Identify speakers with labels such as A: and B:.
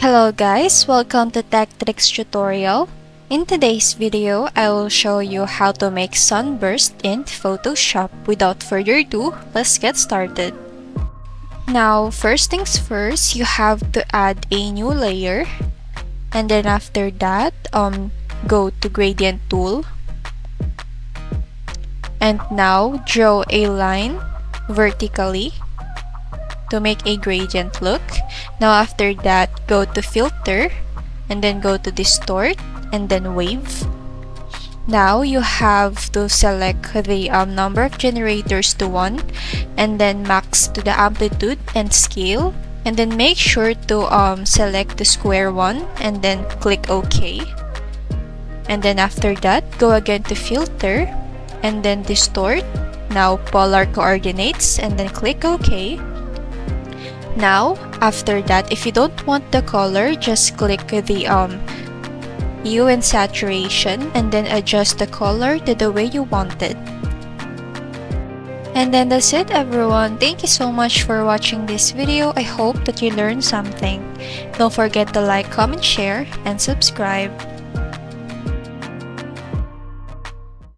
A: Hello guys, welcome to Tech Tricks tutorial. In today's video, I will show you how to make Sunburst in Photoshop. Without further ado, let's get started. Now, first things first, you have to add a new layer. And then after that, go to Gradient Tool. And now, draw a line vertically to make a gradient look. Now after that, go to Filter and then go to Distort and then Wave. Now you have to select the number of generators to 1 and then max to the amplitude and scale, and then make sure to select the square one and then click OK. And then after that, go again to Filter and then Distort. Now Polar Coordinates and then click OK. Now, after that, if you don't want the color, just click the hue and saturation and then adjust the color to the way you want it. And then that's it everyone. Thank you so much for watching this video. I hope that you learned something. Don't forget to like, comment, share, and subscribe.